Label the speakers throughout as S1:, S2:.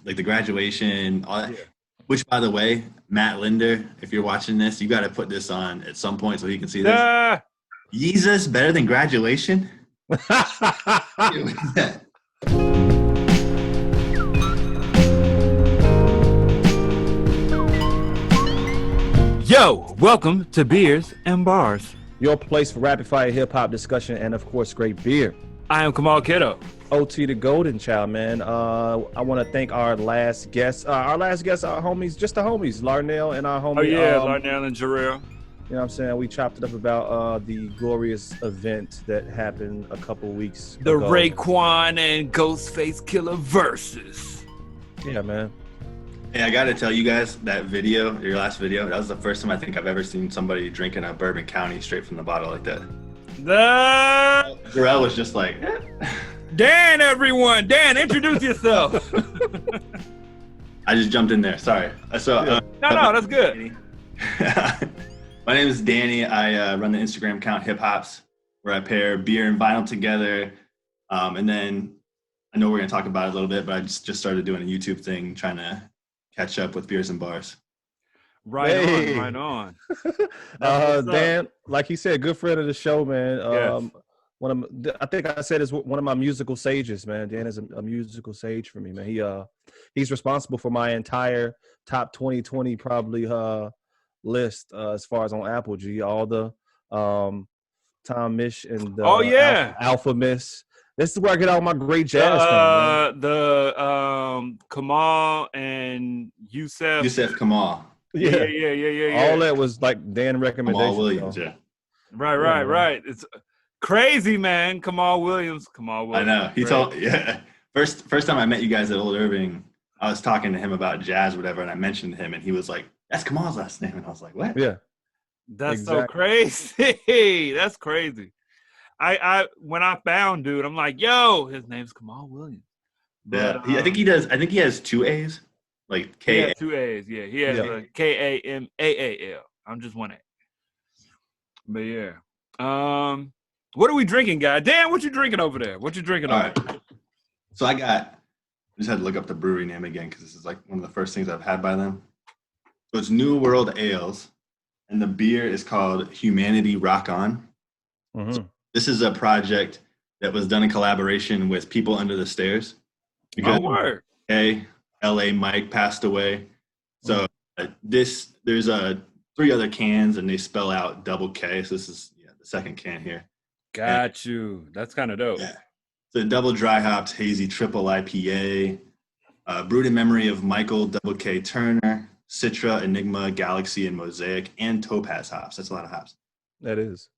S1: like the graduation, all that.
S2: Yeah.
S1: Which, by the way, Matt Linder, if you're watching this, you got to put this on at some point so he can see this.
S2: Nah.
S1: Yeezus better than graduation?
S2: Yo, welcome to Beers and Bars.
S3: Your place for rapid fire hip hop discussion and, of course, great beer.
S2: I am Kamal Kiddo.
S3: OT the Golden Child, man. I want to thank our last guests. Our homies, just the homies, Larnell and our homie.
S2: Oh, yeah, Larnell and Jarrell.
S3: You know what I'm saying? We chopped it up about the glorious event that happened a couple weeks
S2: The
S3: ago.
S2: Raekwon and Ghostface Killer versus.
S3: Yeah, man.
S1: Hey, I got to tell you guys, that video, your last video, that was the first time I think I've ever seen somebody drinking a Bourbon County straight from the bottle like that. Jarrell was just like,
S2: Dan, everyone. Dan, introduce yourself.
S1: I just jumped in there. Sorry.
S2: No, that's good.
S1: My name is Danny. I run the Instagram account Hip Hops, where I pair beer and vinyl together. And then I know we're going to talk about it a little bit, but I just started doing a YouTube thing trying to catch up with Beers and Bars.
S2: Right on.
S3: Dan, like he said, good friend of the show, man.
S2: Yes.
S3: I think I said is one of my musical sages, man. Dan is a musical sage for me, man. He's responsible for my entire top 2020 probably list as far as on Apple G, all the Tom Mish and Alpha Miss. This is where I get all my great jazz from, man.
S2: The Kamal and
S1: Yusef Kamal.
S2: Yeah.
S3: All that was like Dan recommendation.
S1: Kamal Williams, yeah.
S2: Right. It's crazy, man. Kamal Williams.
S1: I know. He told, First time I met you guys at Old Irving, I was talking to him about jazz or whatever, and I mentioned him, and he was like, "That's Kamal's last name," and I was like, "What?"
S3: Yeah.
S2: That's so crazy. That's crazy. I when I found dude, I'm like, yo, his name's Kamal Williams.
S1: But, I think he does. I think he has 2 A's, like K.
S2: He has 2 A's. Yeah, he has a KAMAAL. I'm just 1 A. But yeah, what are we drinking, guy? Dan, what you drinking over there? What you drinking over there?
S1: So I just had to look up the brewery name again because this is like one of the first things I've had by them. So it's New World Ales, and the beer is called Humanity Rock On.
S3: Mm-hmm.
S1: So this is a project that was done in collaboration with People Under the Stairs. Because LA Mike passed away. So there's 3 other cans, and they spell out double K. So this is the second can here.
S2: Got you. That's kind of dope.
S1: Yeah. The double dry hopped hazy triple IPA, brewed in memory of Michael Double K Turner, Citra, Enigma, Galaxy, and Mosaic, and Topaz hops. That's a lot of hops.
S3: That is.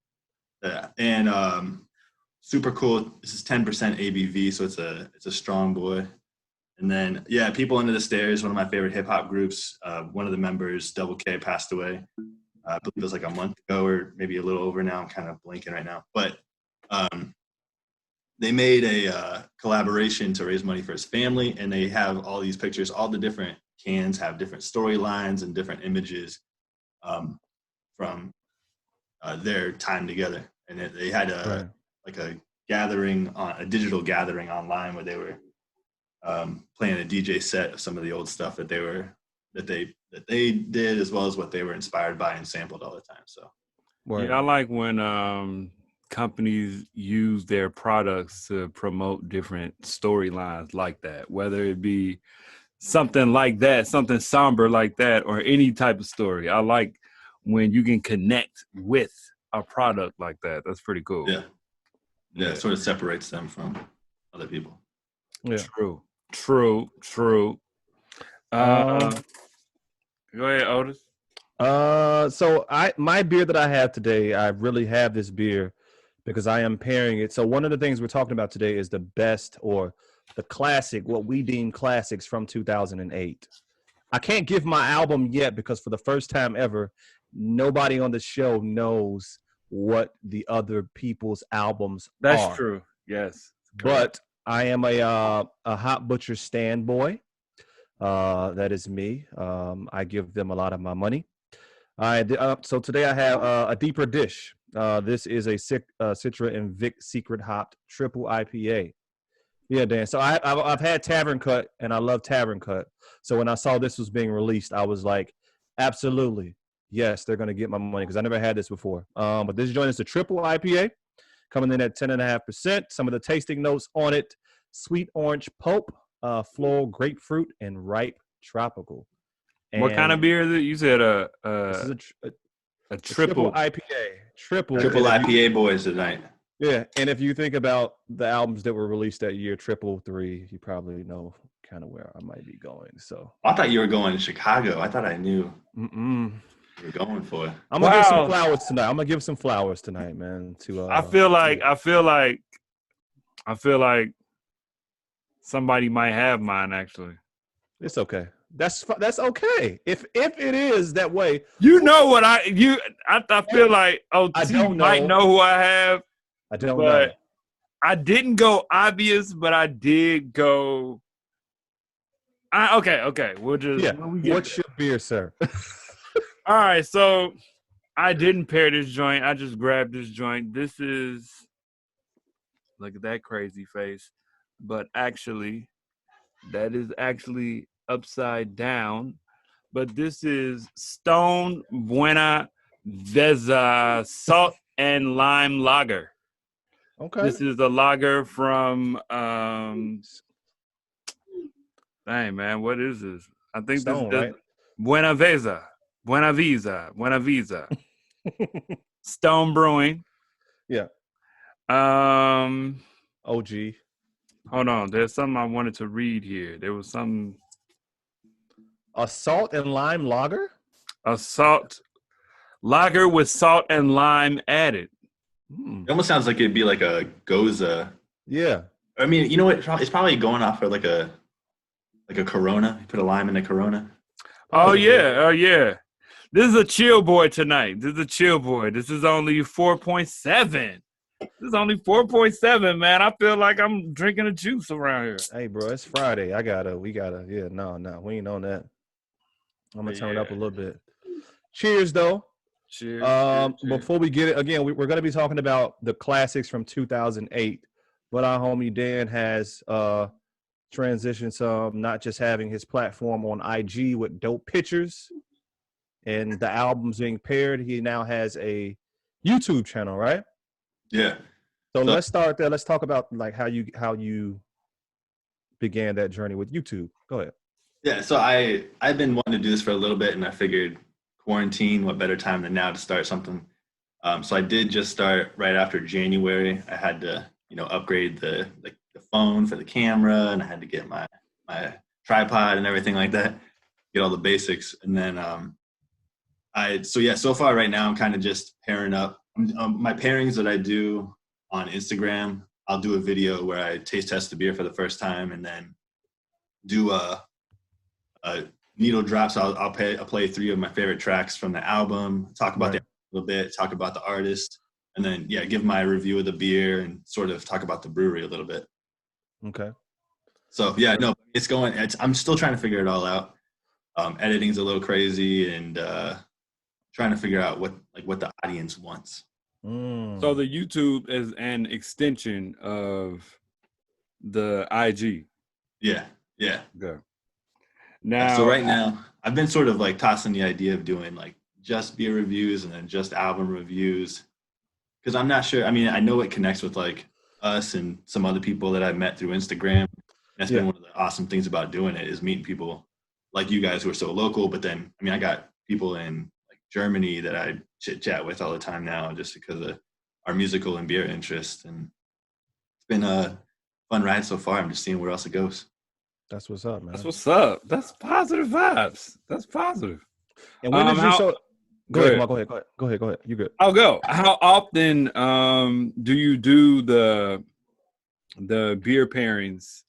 S1: Yeah, and super cool. This is 10% ABV, so it's a strong boy. And then People Under the Stairs, one of my favorite hip hop groups. One of the members, Double K, passed away. I believe it was like a month ago, or maybe a little over now. I'm kind of blanking right now, but they made a collaboration to raise money for his family, and they have all these pictures. All the different cans have different storylines and different images from their time together. And they had a digital gathering online where they were playing a DJ set of some of the old stuff that they did, as well as what they were inspired by and sampled all the time. So
S2: I like when companies use their products to promote different storylines like that, whether it be something like that, something somber like that, or any type of story. I like when you can connect with a product like that. That's pretty cool.
S1: Yeah, it sort of separates them from other people.
S3: Yeah.
S2: True. Go ahead, Otis.
S3: So my beer that I have today, I really have this beer because I am pairing it. So one of the things we're talking about today is the best or the classic, what we deem classics from 2008. I can't give my album yet because for the first time ever, nobody on the show knows what the other people's albums are.
S2: That's true. Yes.
S3: But I am a Hot Butcher stand boy. That is me. I give them a lot of my money. So today I have a deeper dish. This is a Citra and Vic Secret Hopped Triple IPA. Yeah, Dan. So I've had Tavern Cut, and I love Tavern Cut. So when I saw this was being released, I was like, absolutely, yes, they're going to get my money because I never had this before. But this joint is a triple IPA, coming in at 10.5%. Some of the tasting notes on it: sweet orange pulp, floral grapefruit, and ripe tropical.
S2: What kind of
S3: And
S2: beer is it? You said
S3: this is
S2: a
S3: triple
S2: triple.
S3: IPA, triple.
S1: Triple
S3: And if you,
S1: IPA boys tonight.
S3: yeah, and if you think about the albums that were released that year, triple three, you probably know kind of where I might be going. So
S1: I thought you were going to Chicago. I thought I knew
S3: mm-mm.
S1: you were going for.
S3: I'm gonna give some
S2: Wow.
S3: flowers tonight. I'm gonna give some flowers tonight, man. To
S2: I feel like somebody might have mine actually.
S3: it's okay. That's okay. If it is that way,
S2: You know what I feel like
S3: I
S2: OT
S3: don't
S2: might
S3: know.
S2: know who I have,
S3: I don't
S2: but
S3: know.
S2: I didn't go obvious, but I did go. Okay. We'll just
S3: Yeah.
S2: when we get
S3: What's
S2: there.
S3: your beer, sir?
S2: All right, so I didn't pair this joint. I just grabbed this joint. This is look at that crazy face, but actually, that is actually upside down. But this is Stone Buenaveza Salt and Lime Lager.
S3: Okay.
S2: This is a lager from dang man, what is this? I think
S3: Stone,
S2: this is
S3: right?
S2: Buenaveza. Stone Brewing.
S3: Yeah.
S2: Um
S3: OG.
S2: hold on, there's something I wanted to read here. There was some
S3: A salt and lime lager.
S2: a salt lager with salt and lime added.
S1: It almost sounds like it'd be like a Goza.
S3: Yeah.
S1: I mean, you know what? It's probably going off for like a Corona. You put a lime in a Corona.
S2: Oh yeah. This is a chill boy tonight. This is only 4.7. This is only 4.7, man. I feel like I'm drinking a juice around here.
S3: Hey, bro, it's Friday. We gotta. Yeah, no, we ain't on that. I'm gonna turn it up a little bit. Cheers, though.
S2: Cheers.
S3: Before we get it, again, we're gonna be talking about the classics from 2008, but our homie Dan has transitioned some, not just having his platform on IG with dope pictures and the albums being paired. He now has a YouTube channel, right?
S1: Yeah.
S3: So let's start there. Let's talk about like how you began that journey with YouTube. Go ahead.
S1: Yeah. So I've been wanting to do this for a little bit, and I figured quarantine, what better time than now to start something. So I did just start right after January. I had to, upgrade the phone for the camera, and I had to get my tripod and everything like that, get all the basics. And then so far right now I'm kind of just pairing up. My pairings that I do on Instagram, I'll do a video where I taste test the beer for the first time, and then do a needle drops. I'll play 3 of my favorite tracks from the album, talk about the album a little bit, talk about the artist, and then give my review of the beer and sort of talk about the brewery a little bit.
S3: Okay.
S1: So it's going. I'm still trying to figure it all out. Editing's a little crazy, and trying to figure out what the audience wants.
S2: So the YouTube is an extension of the IG.
S1: Yeah.
S2: Okay. Now,
S1: so right now, I've been sort of like tossing the idea of doing like just beer reviews and then just album reviews, because I'm not sure. I mean, I know it connects with like us and some other people that I've met through Instagram. That's been one of the awesome things about doing it, is meeting people like you guys who are so local. But then, I mean, I got people in like Germany that I chit chat with all the time now, just because of our musical and beer interest. And it's been a fun ride so far. I'm just seeing where else it goes.
S3: That's what's up, man.
S2: That's what's up. That's positive vibes. That's positive.
S3: And when did you Go ahead. You good.
S2: I'll go. How often do you do the beer pairings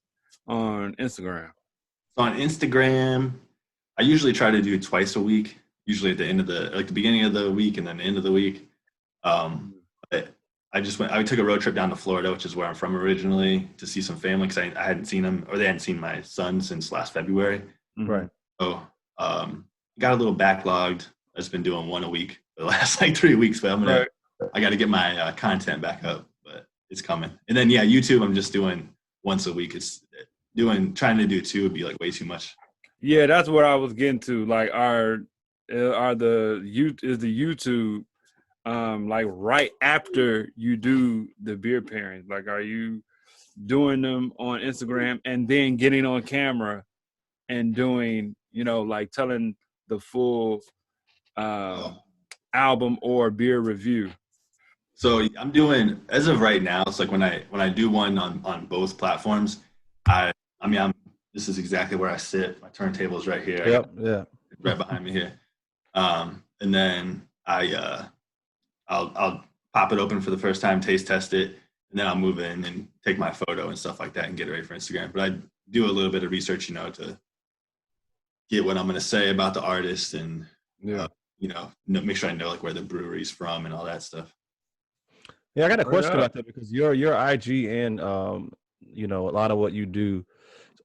S2: on Instagram?
S1: So on Instagram, I usually try to do twice a week, usually at the end of the beginning of the week and then the end of the week. But I took a road trip down to Florida, which is where I'm from originally, to see some family, because I hadn't seen them, or they hadn't seen my son since last February.
S3: Right.
S1: So got a little backlogged. I've just been doing one a week for the last like 3 weeks, but I got to get my content back up, but it's coming. And then YouTube, I'm just doing once a week. It's trying to do 2 would be like way too much.
S2: Yeah, that's what I was getting to. Like, is the YouTube like right after you do the beer pairings? Like, are you doing them on Instagram and then getting on camera and doing, like telling the full album or beer review?
S1: So I'm doing, as of right now, it's like when I do one on both platforms, this is exactly where I sit. My turntable is right here.
S3: Yep, yeah.
S1: Right behind me here. And then I'll pop it open for the first time, taste test it, and then I'll move in and take my photo and stuff like that and get it ready for Instagram. But I do a little bit of research, to get what I'm going to say about the artist and, make sure I know like where the brewery's from and all that stuff.
S3: Yeah, I got a question about that because your IG and a lot of what you do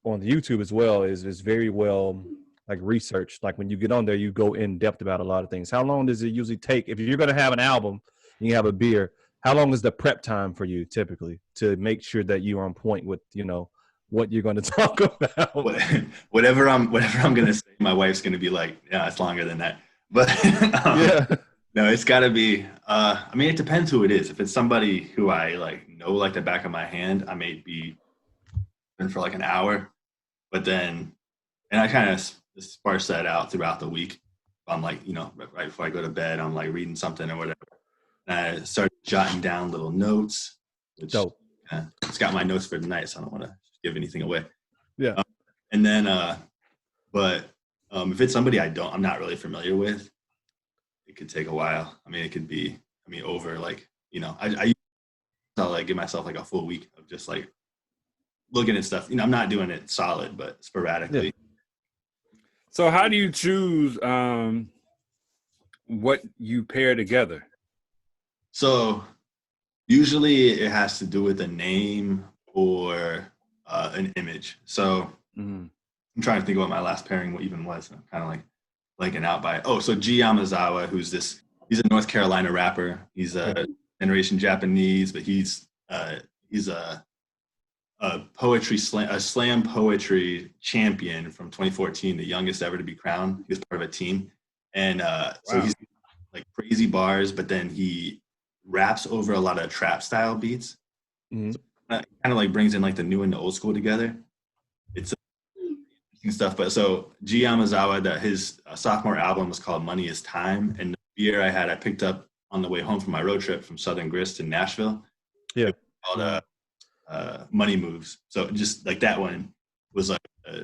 S3: on the YouTube as well is very well like researched. Like when you get on there, you go in depth about a lot of things. How long does it usually take if you're going to have an album and you have a beer? How long is the prep time for you typically to make sure that you're on point with what you're going to talk about?
S1: Whatever I'm going to say, my wife's going to be like, yeah, it's longer than that. But
S3: yeah.
S1: No, it's got to be. It depends who it is. If it's somebody who I know like the back of my hand, I may be in for like an hour. But then, and I kind of sparse that out throughout the week. I'm like, right before I go to bed, I'm like reading something or whatever. And I start jotting down little notes. Which,
S3: dope.
S1: It's got my notes for tonight, so I don't want to give anything away.
S3: Yeah.
S1: And then, if it's somebody I'm not really familiar with, it could take a while. It could be, over like, I'll like give myself like a full week of just like looking at stuff. I'm not doing it solid, but sporadically.
S3: Yeah.
S2: So how do you choose what you pair together?
S1: So usually it has to do with a name or an image. So I'm trying to think of what my last pairing even was. I'm kind of like blanking out by it. Oh, so G Yamazawa, he's a North Carolina rapper. He's a generation Japanese, but he's a slam poetry champion from 2014, the youngest ever to be crowned. He was part of a team. And so he's like crazy bars, but then he raps over a lot of trap style beats. Mm-hmm. So kind of like brings in like the new and the old school together. It's interesting stuff. But so G Yamazawa, his sophomore album was called Money is Time. And the beer I picked up on the way home from my road trip from Southern Grist in Nashville.
S3: Yeah.
S1: Called Money Moves. So just like that one was like a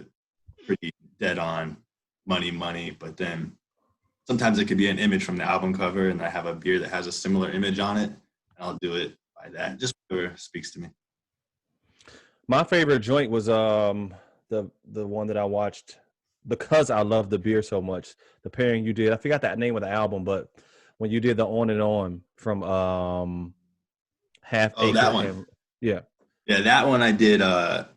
S1: pretty dead on money, but then sometimes it could be an image from the album cover and I have a beer that has a similar image on it and I'll do it by that. Just whatever speaks to me.
S3: My favorite joint was the one that I watched because I love the beer so much. The pairing you did, I forgot that name of the album, but when you did the On and On from Half Acre.
S1: That one.
S3: Yeah,
S1: that one I did.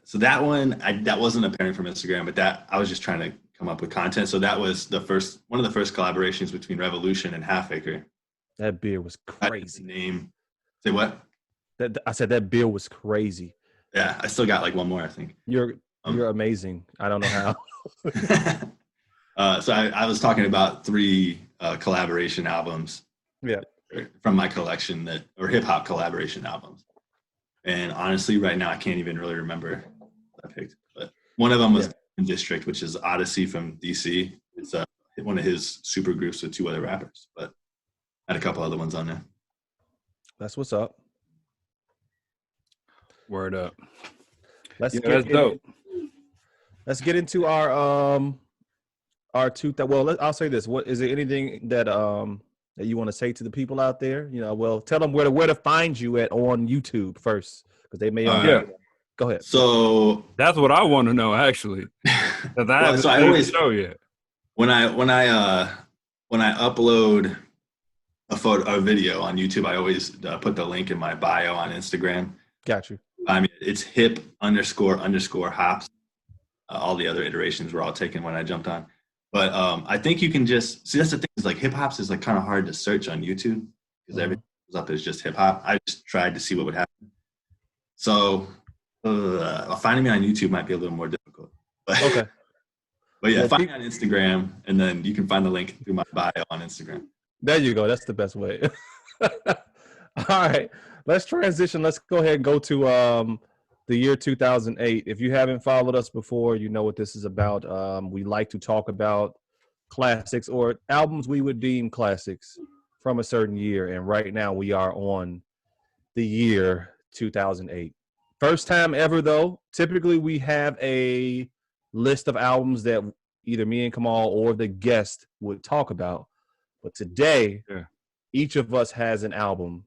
S1: So that one, that wasn't a pairing from Instagram, but that I was just trying to come up with content. So that was one of the first collaborations between Revolution and Half Acre.
S3: That beer was crazy.
S1: Name. Say what?
S3: I said that beer was crazy.
S1: Yeah, I still got like one more, I think.
S3: You're amazing. I don't know how.
S1: So I was talking about 3 collaboration albums.
S3: Yeah.
S1: From my collection or hip hop collaboration albums. And honestly, right now I can't even really remember what I picked. But one of them was District, which is Odyssey from DC. It's one of his super groups with 2 other rappers, but I had a couple other ones on there.
S3: That's what's up.
S2: Word up.
S3: That's
S2: dope.
S3: Let's get into our I'll say this. What is there anything that that you want to say to the people out there? Tell them where to find you on YouTube first, because they may. Go ahead.
S1: So
S2: that's what I want to know, actually. So I always show you
S1: when I upload a video on YouTube, I always put the link in my bio on Instagram.
S3: Got you.
S1: It's hip__hops. All the other iterations were all taken when I jumped on. But I think you can just see, that's the thing, is like hip hops is like kind of hard to search on YouTube because everything comes up as just hip hop. I just tried to see what would happen. So Finding me on YouTube might be a little more difficult. But,
S3: Okay.
S1: but yeah,
S3: Well,
S1: find me on Instagram, and then you can find the link through my bio on Instagram.
S3: there you go. That's the best way. All right. Let's transition. Let's go ahead and go to the year 2008. If you haven't followed us before, you know what this is about. We like to talk about classics or albums we would deem classics from a certain year. And right now we are on the year 2008. First time ever, though. Typically, we have a list of albums that either me and Kamal or the guest would talk about. But today, each of us has an album,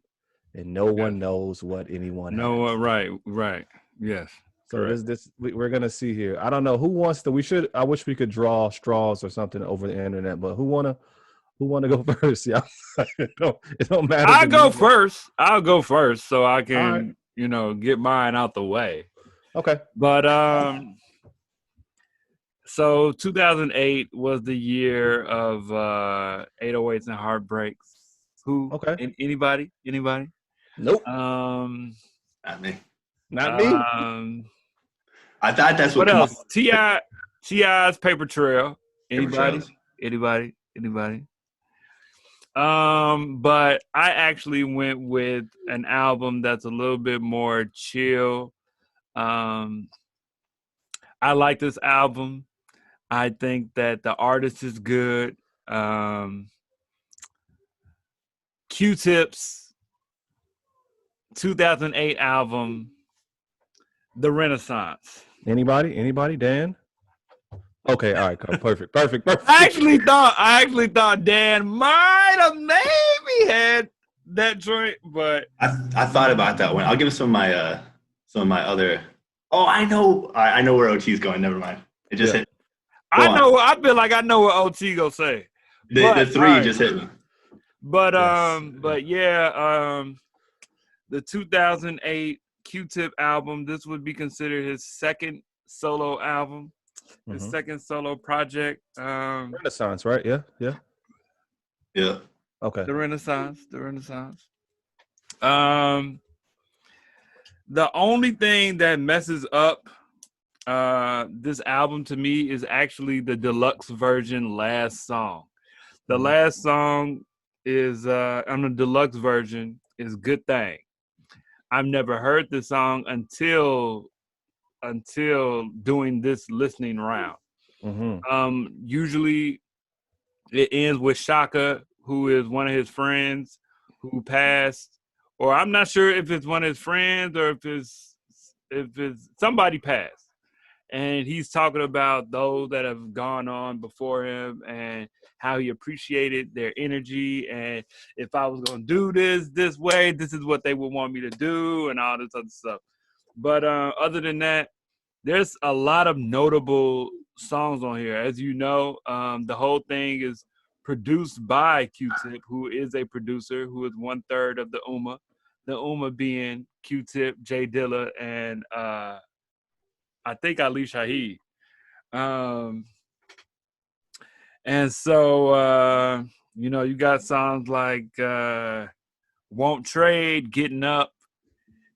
S3: and no one knows what anyone has.
S2: Right. Yes.
S3: So we're gonna see here. I don't know who wants to. I wish we could draw straws or something over the internet, but who wanna go first? Yeah, it don't matter.
S2: I'll go first, so I can get mine out the way.
S3: Okay.
S2: But so 2008 was the year of 808s and Heartbreaks. Who?
S3: Okay.
S2: Anybody?
S3: Nope.
S1: Not me.
S3: Not me.
S1: I thought that's what
S2: else? T.I.'s Paper Trail. Anybody? But I actually went with an album that's a little bit more chill. I like this album. I think that the artist is good. Q-Tip's 2008 album, The Renaissance.
S3: Anybody? Dan? Okay, all right, cool. Perfect.
S2: I actually thought Dan might have maybe had that joint, but
S1: I thought about that one. I'll give some of my other. Oh, I know where OT's going. Never mind. It just hit.
S2: I feel like I know what OT gonna say.
S1: The three just hit me.
S2: But the 2008 Q-Tip album. This would be considered his second solo album, his second solo project.
S3: Renaissance, right? Yeah. Okay.
S2: The Renaissance. The only thing that messes up this album to me is actually the deluxe version last song. The last song is on the deluxe version is Good Thing. I've never heard the song until doing this listening round. Usually it ends with Shaka, who is one of his friends who passed, or I'm not sure if it's one of his friends or if it's somebody passed. And he's talking about those that have gone on before him and how he appreciated their energy. And if I was going to do this way, this is what they would want me to do and all this other stuff. But other than that, there's a lot of notable songs on here. As you know, the whole thing is produced by Q-Tip, who is a producer, who is 1/3 of the Ummah. The Ummah being Q-Tip, Jay Dilla, and I think Ali Shaheed. And so, you got songs like Won't Trade, Getting Up.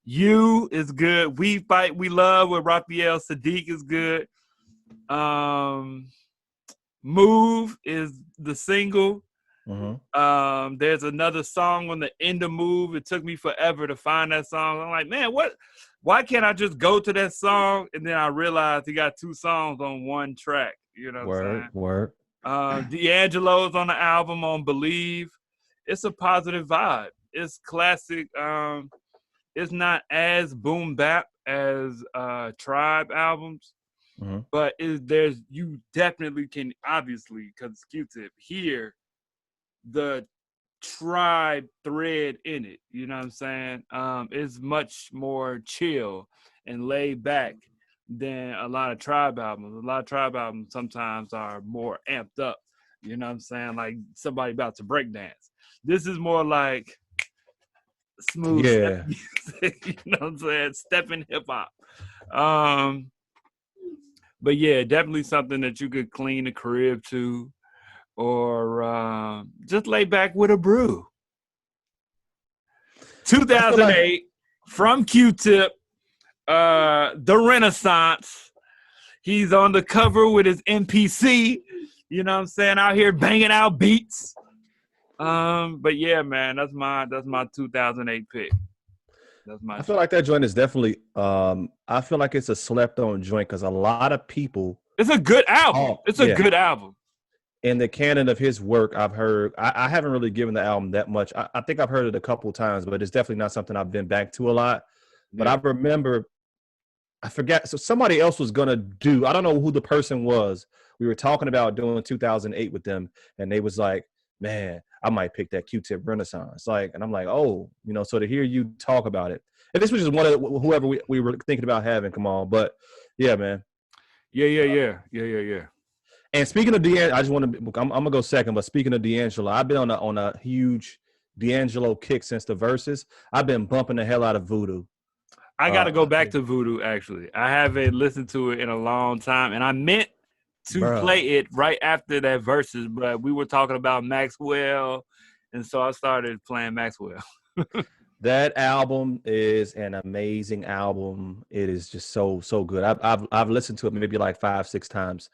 S2: You is good. We Fight, We Love with Raphael Sadiq is good. Move is the single. There's another song on the end of Move. It took me forever to find that song. I'm like, man, why can't I just go to that song? And then I realized he got 2 songs on one track. You know what I'm saying?
S3: Word.
S2: D'Angelo's on the album on Believe. It's a positive vibe. It's classic. It's not as boom bap as Tribe albums, but you definitely can, obviously, because it's Q-Tip, hear the Tribe thread in it. You know what I'm saying? It's much more chill and laid back than a lot of Tribe albums. A lot of Tribe albums sometimes are more amped up. You know what I'm saying? Like somebody about to break dance. This is more like smooth step music, you know what I'm saying? Stepping hip hop. But yeah, definitely something that you could clean the crib to, or just lay back with a brew. 2008 from Q-Tip. The Renaissance. He's on the cover with his MPC. You know what I'm saying? Out here banging out beats. But yeah, man, that's my 2008 pick.
S3: I feel like that joint is definitely. I feel like it's a slept-on joint because a lot of people.
S2: It's a good album. It's a good album.
S3: In the canon of his work, I've heard. I haven't really given the album that much. I think I've heard it a couple times, but it's definitely not something I've been back to a lot. But I remember, I forget. So somebody else was gonna do. I don't know who the person was. We were talking about doing 2008 with them, and they was like, "Man, I might pick that Q-Tip Renaissance." Like, and I'm like, "Oh, you know." So to hear you talk about it, and this was just one of whoever we were thinking about having come on, but yeah, man.
S2: Yeah.
S3: And speaking of D'Angelo, I just want to. I'm gonna go second, but speaking of D'Angelo, I've been on a huge D'Angelo kick since the verses. I've been bumping the hell out of Voodoo.
S2: I got to go back to Voodoo. Actually, I haven't listened to it in a long time, and I meant to play it right after that verses, but we were talking about Maxwell, and so I started playing Maxwell.
S3: That album is an amazing album. It is just so good. I've listened to it maybe like 5-6 times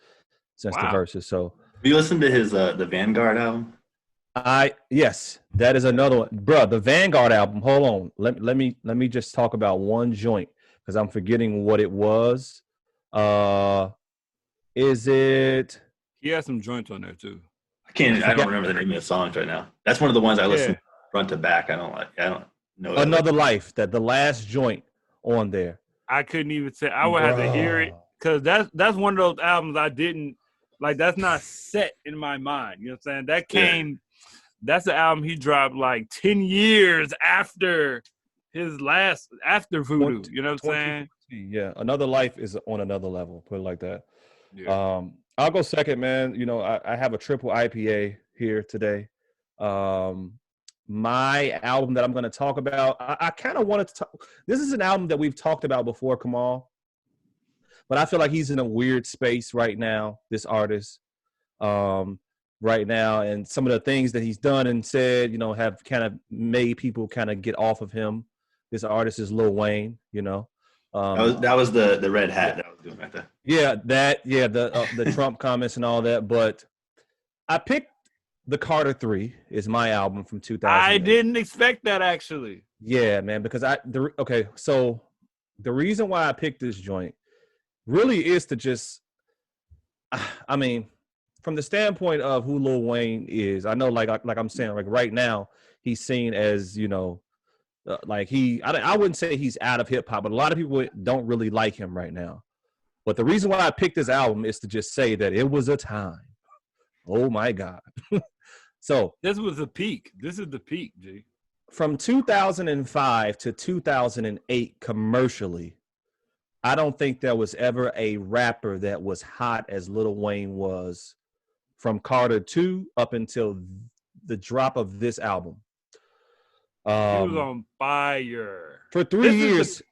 S3: since the verses. So
S1: you listened to his the Vanguard album?
S3: Yes, that is another one, bro. The Vanguard album. Hold on, let me just talk about one joint because I'm forgetting what it was. Is it?
S2: He has some joints on there too.
S1: I don't remember the name of the songs right now. That's one of the ones I listen front to back. I don't know.
S3: Another Life. That the last joint on there.
S2: I couldn't even say. I would have to hear it because that's one of those albums I didn't like. That's not set in my mind. You know what I'm saying? That came. Yeah. That's the album he dropped like 10 years after his last after Voodoo. You know what I'm saying?
S3: Yeah, Another Life is on another level. Put it like that. Yeah. I'll go second, man. You know, I have a triple IPA here today. My album that I'm going to talk about, I kind of wanted to talk. This is an album that we've talked about before, Kamal. But I feel like he's in a weird space right now, this artist, right now. And some of the things that he's done and said, you know, have kind of made people kind of get off of him. This artist is Lil Wayne, you know.
S1: That was the red hat that I was doing right there.
S3: Yeah, the Trump comments and all that. But I picked The Carter 3 is my album from 2000.
S2: I didn't expect that, actually.
S3: Yeah, man, because so the reason why I picked this joint really is to just, I mean, from the standpoint of who Lil Wayne is, I know, like I'm saying, like right now, he's seen as, you know, like I wouldn't say he's out of hip hop, but a lot of people don't really like him right now. But the reason why I picked this album is to just say that it was a time. Oh my God. So
S2: this was the peak. This is the peak, G.
S3: From 2005 to 2008 commercially, I don't think there was ever a rapper that was hot as Lil Wayne was from Carter 2 up until the drop of this album.
S2: He was on fire
S3: for 3 years.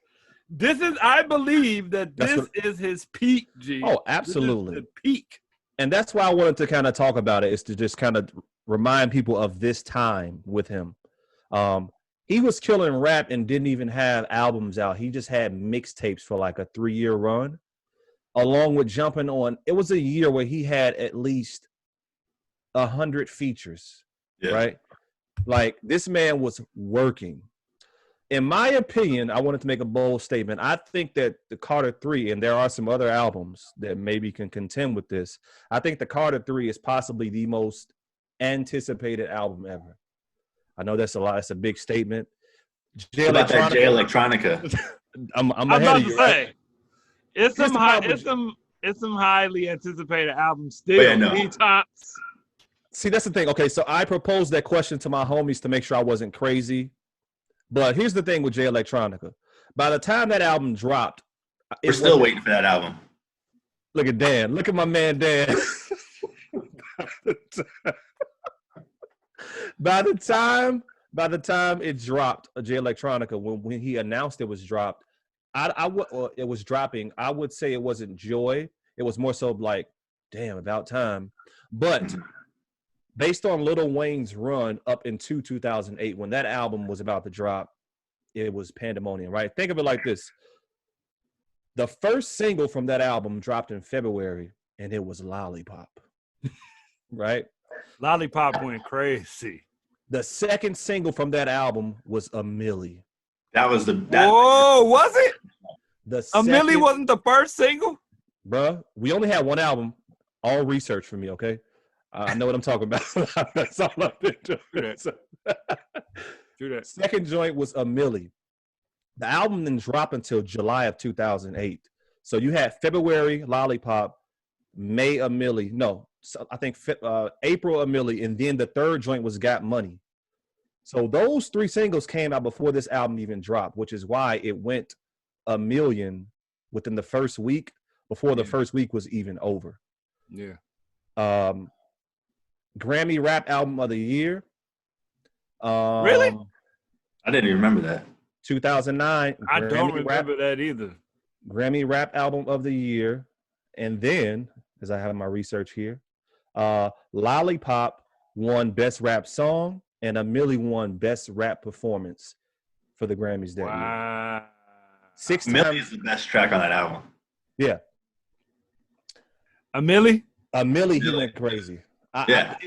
S2: I believe that this is his peak, G.
S3: Oh, absolutely.
S2: This is the peak.
S3: And that's why I wanted to kind of talk about it, is to just kind of remind people of this time with him. He was killing rap and didn't even have albums out. He just had mixtapes for like a 3-year run, along with jumping on. It was a year where he had at least 100 features, right? Like, this man was working. In my opinion, I wanted to make a bold statement. I think that the Carter 3, and there are some other albums that maybe can contend with this. I think the Carter 3 is possibly the most anticipated album ever. I know that's a lot. That's a big statement.
S1: Jay Electronica.
S3: I'm ahead of you. Right?
S2: It's some highly anticipated albums still.
S1: Yeah, no.
S2: Tops.
S3: See, that's the thing. Okay, so I proposed that question to my homies to make sure I wasn't crazy. But here's the thing with Jay Electronica. By the time that album dropped,
S1: we're still waiting for that album.
S3: Look at Dan. Look at my man Dan. By the time it dropped, Jay Electronica, when he announced it was dropped, it was dropping. I would say it wasn't joy. It was more so like, damn, about time. But based on Lil Wayne's run up into 2008, when that album was about to drop, it was pandemonium, right? Think of it like this. The first single from that album dropped in February, and it was Lollipop. Right?
S2: Lollipop went crazy.
S3: The second single from that album was A Milli.
S1: That was
S2: Whoa, was it? A Milli wasn't the first single?
S3: Bruh, we only had one album. All research for me, okay? I know what I'm talking about. That's all I've been doing.
S2: Do that.
S3: Second joint was A Milli. The album didn't drop until July of 2008. So you had February, Lollipop, May, A Milli. No, so I think April, A Milli, and then the third joint was Got Money. So those three singles came out before this album even dropped, which is why it went 1 million within the first week before the first week was even over.
S2: Yeah.
S3: Grammy Rap Album of the Year.
S2: Really?
S1: I didn't even remember that.
S3: 2009.
S2: I don't remember that either.
S3: Grammy Rap Album of the Year. And then, as I have my research here, Lollipop won Best Rap Song, and A Milli won Best Rap Performance for the Grammys that year.
S1: 6 Milli is the best track on that album.
S3: Yeah.
S2: A Milli?
S3: A Milli, he went crazy.
S1: Yeah.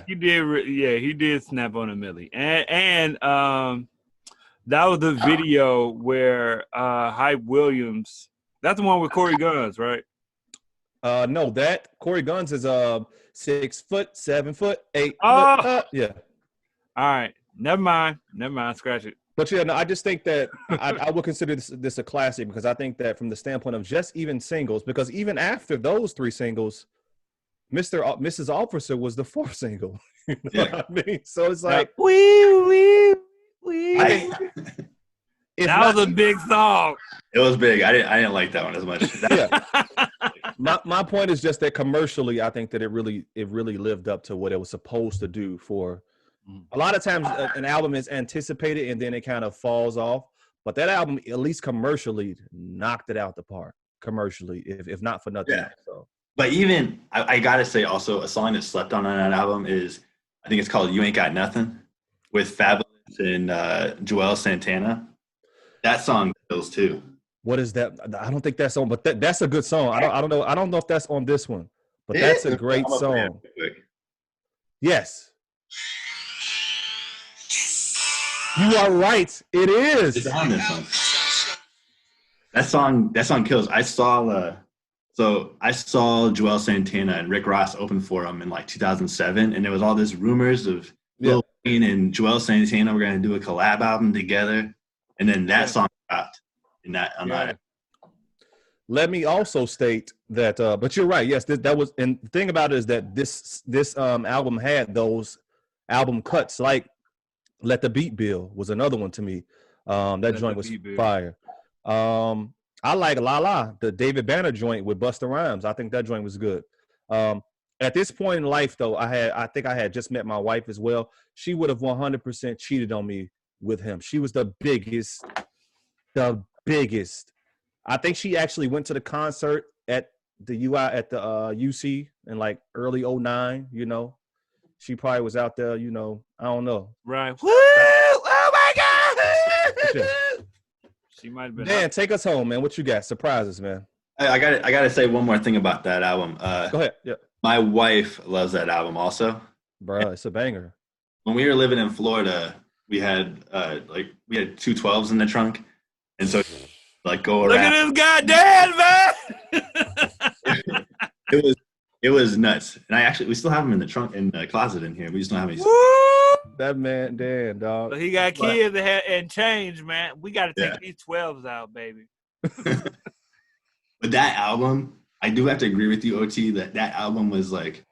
S2: He did. Yeah, he did snap on A Milli, and that was the video where Hype Williams. That's the one with Corey Guns, right?
S3: No, that Corey Guns is 6 foot, 7 foot, 8
S2: Oh.
S3: foot. Yeah.
S2: All right. Never mind. Scratch it.
S3: But yeah, no, I just think that I would consider this a classic because I think that from the standpoint of just even singles, because even after those three singles, Mrs. Officer was the fourth single. You know what I mean? So it's like
S2: wee.
S3: That
S2: was a big song.
S1: It was big. I didn't like that one as much.
S3: My point is just that commercially, I think that it really lived up to what it was supposed to do. For a lot of times, an album is anticipated and then it kind of falls off. But that album, at least commercially, knocked it out the park. Commercially, if not for nothing.
S1: Yeah.
S3: So.
S1: But even I gotta say, also a song that slept on that album is, I think it's called "You Ain't Got Nothing" with Fabulous and Joel Santana. That song kills too.
S3: What is that? I don't think that's on, but that's a good song. I don't know. I don't know if that's on this one, but that's a great song. Yes. You are right. It is.
S1: It's on this one. That song kills. I saw Joel Santana and Rick Ross open for him in like 2007, and there was all this rumors of Lil Wayne and Joel Santana were going to do a collab album together, and then that song dropped in that.
S3: Let me also state that, but you're right. Yes, that was, and the thing about it is that this album had those album cuts, like "Let the Beat Build" was another one to me. That joint was fire. I like La La, the David Banner joint with Busta Rhymes. I think that joint was good. At this point in life, though, I think I had just met my wife as well. She would have 100% cheated on me with him. She was the biggest. I think she actually went to the concert at the UC in like early 2009. You know, she probably was out there. You know, I don't know.
S2: Right. Woo! Oh my God! She might have been.
S3: Dan, take us home, man. What you got? Surprises, man.
S1: I got to say one more thing about that album.
S3: Go ahead. Yeah.
S1: My wife loves that album also.
S3: Bro, it's a banger.
S1: When we were living in Florida, we had 2 12s in the trunk, and so like go around.
S2: Look at this goddamn man.
S1: It was nuts, and we still have them in the trunk in the closet in here. We just don't have any.
S3: That man, Dan, dog.
S2: So he got kids and change, man. We got to take these 12s out, baby.
S1: But that album, I do have to agree with you, OT, that album was like,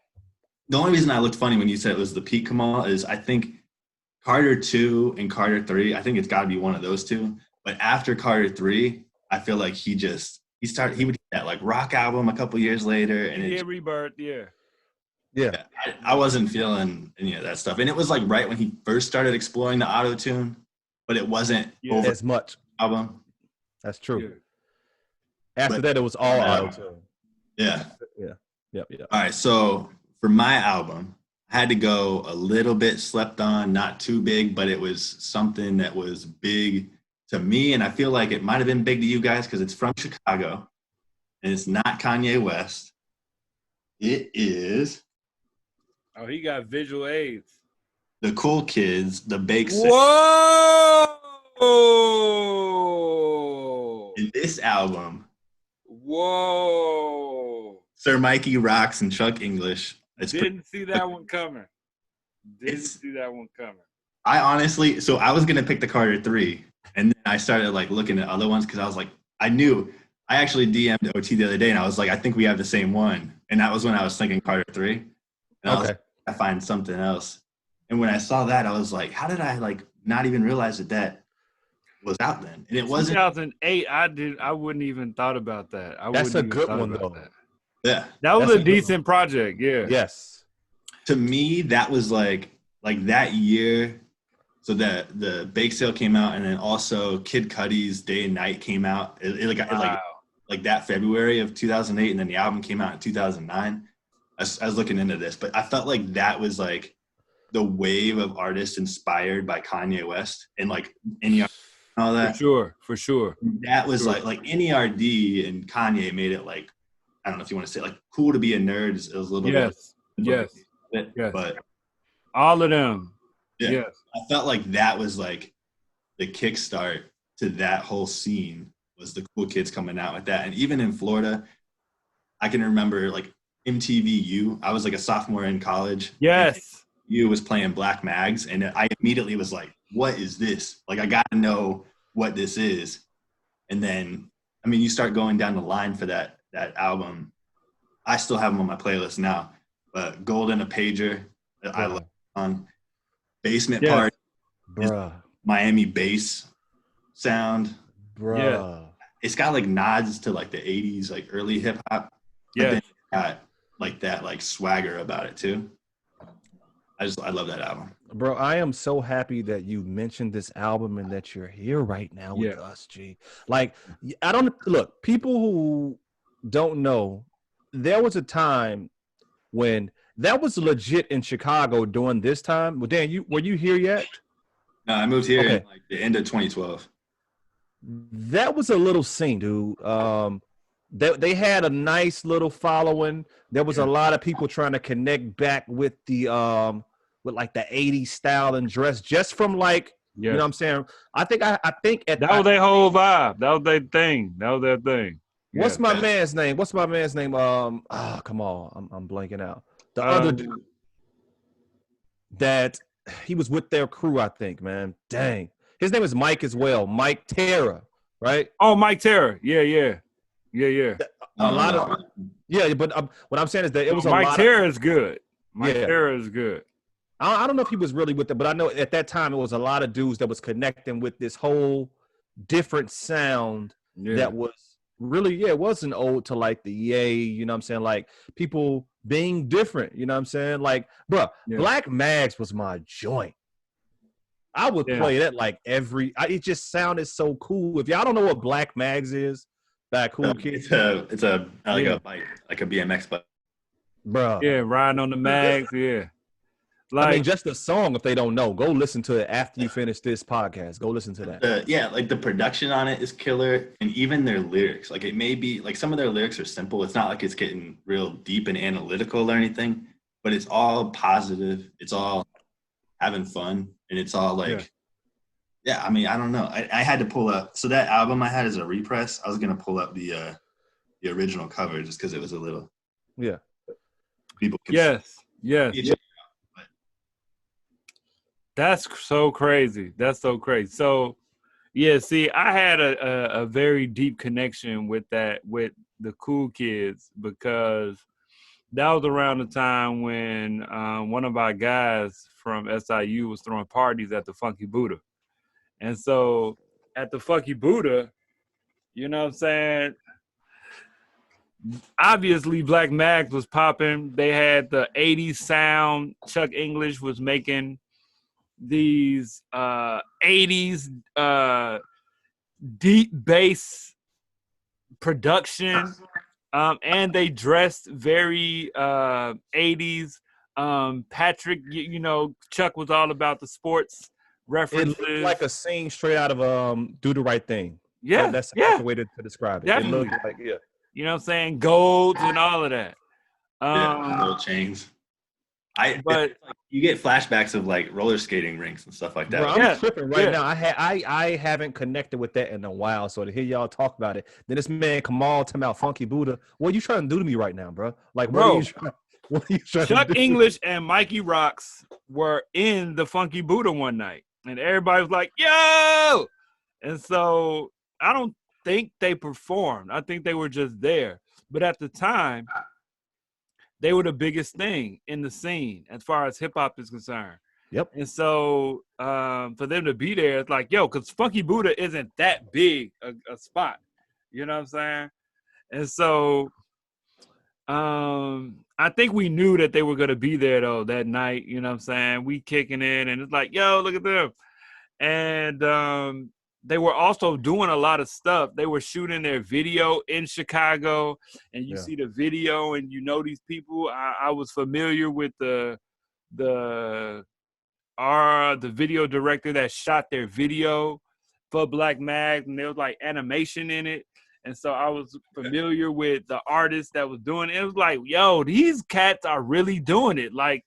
S1: the only reason I looked funny when you said it was the peak Kamal is I think Carter 2 and Carter 3, I think it's got to be one of those two. But after Carter 3, I feel like he would get that like rock album a couple years later. And
S2: Rebirth,
S3: Yeah.
S1: I wasn't feeling any of that stuff. And it was like right when he first started exploring the auto-tune, but it wasn't over
S3: as much.
S1: Album.
S3: That's true. Yeah. After that, it was all auto-tune.
S1: Yeah.
S3: Yep.
S1: All right, so for my album, I had to go a little bit slept on, not too big, but it was something that was big to me, and I feel like it might have been big to you guys because it's from Chicago, and it's not Kanye West. It is
S2: Oh, he got visual aids.
S1: the Cool Kids, the Bake Sale.
S2: Whoa!
S1: In this album,
S2: Whoa!
S1: Sir Mikey Rocks and Chuck English.
S2: Didn't see that one coming.
S1: I honestly, so I was gonna pick the Carter 3, and then I started like looking at other ones because I was like, I actually DM'd OT the other day, and I was like, I think we have the same one, and that was when I was thinking Carter 3, and I was like, I find something else, and when I saw that, I was like, how did I like not even realize that was out then? And it wasn't
S2: 2008. I wouldn't even thought about that.
S3: That's a good one though.
S1: Yeah,
S2: that was a decent project. Yeah.
S3: Yes.
S1: To me, that was like that year. So the Bake Sale came out, and then also Kid Cudi's Day and Night came out. Like that February of 2008, and then the album came out in 2009. I was looking into this, but I felt like that was like the wave of artists inspired by Kanye West and like NERD and all that.
S2: For sure.
S1: That was like NERD and Kanye made it like, I don't know if you want to say like cool to be a nerd. It was a little bit. But
S2: all of them.
S1: Yeah.
S2: Yes.
S1: I felt like that was like the kickstart to that whole scene was the Cool Kids coming out with that. And even in Florida, I can remember like MTV I was like a sophomore in college.
S2: Yes.
S1: U was playing Black Mags, and I immediately was like, what is this? Like, I got to know what this is. And then, I mean, you start going down the line for that album. I still have them on my playlist now, but Golden a Pager, I love on Basement Party, Miami bass sound.
S3: Yeah.
S1: It's got like nods to like the 80s, like early hip hop.
S2: Yeah.
S1: Then it's got like that like swagger about it too. I love that album.
S3: Bro, I am so happy that you mentioned this album and that you're here right now with us, G. Like, look, people who don't know, there was a time when that was legit in Chicago during this time. Well, Dan, were you here yet?
S1: No, I moved here in like the end of 2012.
S3: That was a little scene, dude. They had a nice little following. There was a lot of people trying to connect back with the with like the 80s style and dress, just from like you know what I'm saying. I think that was their whole vibe. That was their thing. What's my man's name? Come on, I'm blanking out. The other dude that he was with their crew, I think, man. Dang, his name is Mike as well. Mike Terra, right?
S2: Oh, Mike Terra. Yeah.
S3: A lot of but what I'm saying is that it was
S2: Mike Terra is good. Mike Terra is good.
S3: I don't know if he was really with it, but I know at that time it was a lot of dudes that was connecting with this whole different sound that was really, it wasn't ode to like the you know what I'm saying? Like people being different, you know what I'm saying? Like, bro, Black Mags was my joint. I would play that like it just sounded so cool. If y'all don't know what Black Mags is, that Cool Kids.
S1: It's a bike, like a BMX bike.
S3: Bro.
S2: Yeah, riding on the mags,
S3: Like, I mean, just the song, if they don't know, go listen to it after you finish this podcast. Go listen to that.
S1: Like the production on it is killer, and even their lyrics. Like it may be like some of their lyrics are simple. It's not like it's getting real deep and analytical or anything, but it's all positive. It's all having fun, and it's all like, I mean, I don't know. I had to pull up. So that album I had is a repress. I was gonna pull up the original cover just because it was a little.
S3: Yeah.
S1: People.
S2: Yes. That's so crazy. So, see, I had a very deep connection with the Cool Kids because that was around the time when one of our guys from SIU was throwing parties at the Funky Buddha. And so at the Funky Buddha, you know what I'm saying? Obviously, Black Mags was popping. They had the 80s sound. Chuck English was making these 80s deep bass production, and they dressed very 80s. Patrick, Chuck was all about the sports references.
S3: It looked like a scene straight out of Do the Right Thing.
S2: Yeah,
S3: That's
S2: yeah,
S3: the way to describe it.
S2: definitely.
S3: It looked like, yeah.
S2: You know what I'm saying? Golds and all of that.
S1: Gold chains.
S2: But
S1: it's like you get flashbacks of like roller skating rinks and stuff like that.
S3: Bro, I'm tripping right
S2: yeah.
S3: now. I haven't connected with that in a while. So to hear y'all talk about it, then this man Kamal talking about Funky Buddha. What are you trying to do to me right now, bro? Like, what are you trying
S2: Chuck
S3: to do?
S2: English and Mikey Rocks were in the Funky Buddha one night, and everybody was like, "Yo!" And so I don't think they performed. I think they were just there. But at the time, they were the biggest thing in the scene as far as hip hop is concerned.
S3: Yep.
S2: And so for them to be there, it's like, yo, because Funky Buddha isn't that big a spot. You know what I'm saying? And so I think we knew that they were going to be there, though, that night. You know what I'm saying? We kicking in, and it's like, yo, look at them. And they were also doing a lot of stuff. They were shooting their video in Chicago, and you see the video, and you know these people. I was familiar with the video director that shot their video for Black Mag, and there was like animation in it. And so I was familiar with the artist that was doing it. It was like, yo, these cats are really doing it. Like,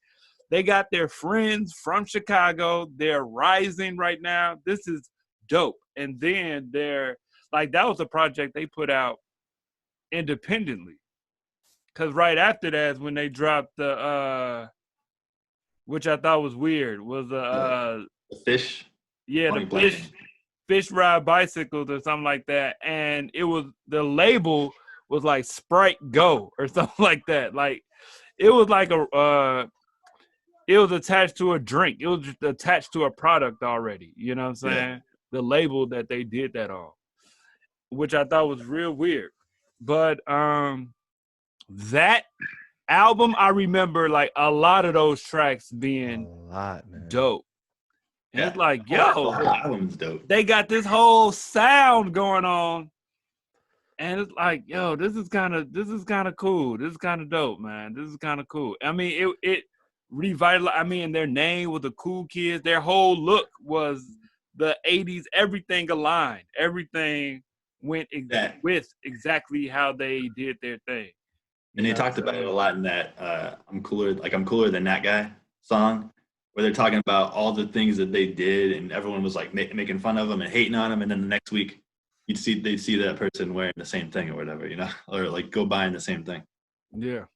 S2: they got their friends from Chicago. They're rising right now. This is dope. And then they're like, that was a project they put out independently. Because right after that is when they dropped the, which I thought was weird, was
S1: the fish.
S2: Yeah, the fish ride bicycles or something like that. And it was, the label was like Sprite Go or something like that. Like, it was like it was attached to a drink. It was just attached to a product already. You know what I'm saying? Yeah. The label that they did that on, which I thought was real weird. But that album, I remember like a lot of those tracks being dope. And it's like, yo,
S1: the album's dope.
S2: They got this whole sound going on. And it's like, yo, this is kind of cool. This is kind of dope, man. This is kind of cool. I mean, it revitalized. I mean, their name was the Cool Kids. Their whole look was the 80s. Everything aligned. Everything went with exactly how they did their thing.
S1: And they talked about it a lot in that I'm cooler than that guy song, where they're talking about all the things that they did, and everyone was like making fun of them and hating on them, and then the next week they'd see that person wearing the same thing or whatever, you know, or like go buying the same thing.
S2: Yeah.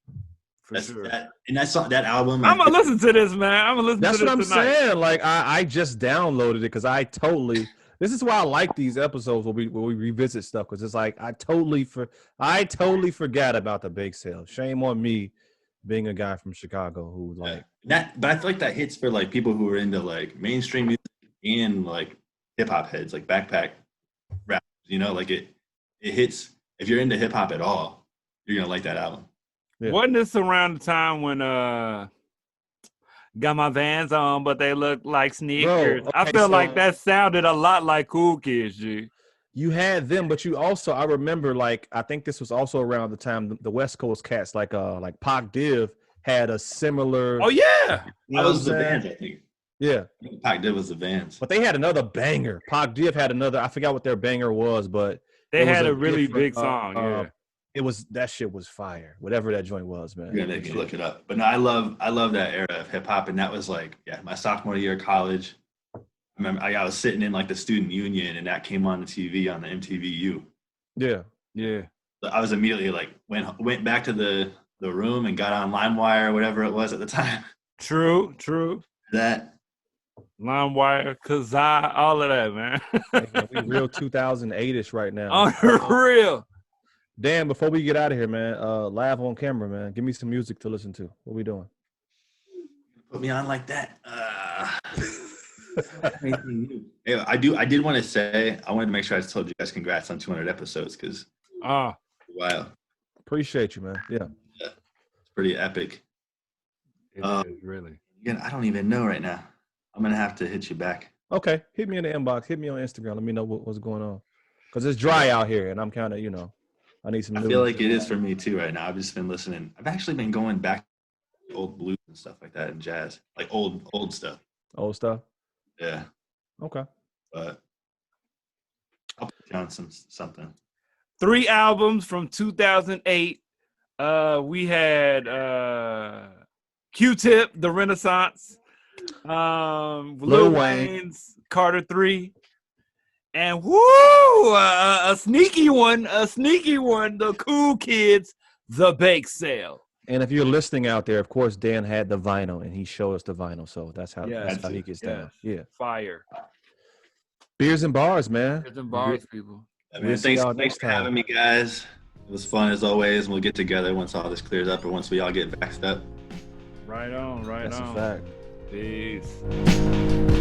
S2: Sure.
S1: That album.
S2: I'm gonna listen to this, man. I'm gonna listen to this.
S3: That's what I'm
S2: tonight.
S3: saying. Like I just downloaded it because I totally. This is why I like these episodes where we revisit stuff, because it's like I totally forgot about the bake sale. Shame on me, being a guy from Chicago who like
S1: that. But I feel like that hits for like people who are into like mainstream music and like hip hop heads, like backpack rap. You know, like it hits if you're into hip hop at all, you're gonna like that album.
S2: Yeah. Wasn't this around the time when got my Vans on, but they look like sneakers? Bro, okay, I feel like that sounded a lot like Cool Kids, G.
S3: You had them, but you also, I remember, like, I think this was also around the time the West Coast cats, like Pac Div had a similar.
S2: Oh yeah,
S1: that was the Vans, I think.
S3: Yeah,
S1: Pac Div was the Vans,
S3: but they had another banger. Pac Div had another. I forgot what their banger was, but
S2: they had a really big song. Yeah.
S3: It was, that shit was fire. Whatever that joint was, man.
S1: You're gonna make me look it up. But no, I love that era of hip hop, and that was like, my sophomore year of college. I remember I was sitting in like the student union, and that came on the TV on the MTVU.
S3: Yeah.
S1: So I was immediately like went back to the room and got on LimeWire or whatever it was at the time.
S2: True.
S1: That
S2: LimeWire, Kazaa, all of that, man.
S3: We real 2008ish right now.
S2: Unreal.
S3: Dan, before we get out of here, man, live on camera, man, give me some music to listen to. What we doing?
S1: Put me on like that. Yeah, I did want to say, I wanted to make sure I told you guys congrats on 200 episodes, because wow.
S3: Appreciate you, man. Yeah.
S1: It's pretty epic.
S2: It is, really.
S3: Again,
S1: I don't even know right now. I'm gonna have to hit you back.
S3: Okay, hit me in the inbox. Hit me on Instagram. Let me know what's going on, because it's dry out here, and I'm kind of, I need some.
S1: I feel like it is for me too right now. I've just been listening. I've actually been going back to old blues and stuff like that, and jazz, like old stuff.
S3: Old stuff.
S1: Yeah.
S3: Okay.
S1: But I'll put you on something.
S2: 3 albums from 2008. We had Q-Tip, The Renaissance, Lil Wayne's Carter 3, and a sneaky one, The Cool Kids, The Bake Sale.
S3: And if you're listening out there, of course, Dan had the vinyl, and he showed us the vinyl, so that's how he gets down. Yeah,
S2: fire.
S3: Beers and bars, man.
S2: Beers and bars, people.
S1: Yeah, man, thanks for having me, guys. It was fun as always, and we'll get together once all this clears up, or once we all get vaxxed up.
S2: Right on, right on.
S3: That's a fact.
S2: Peace.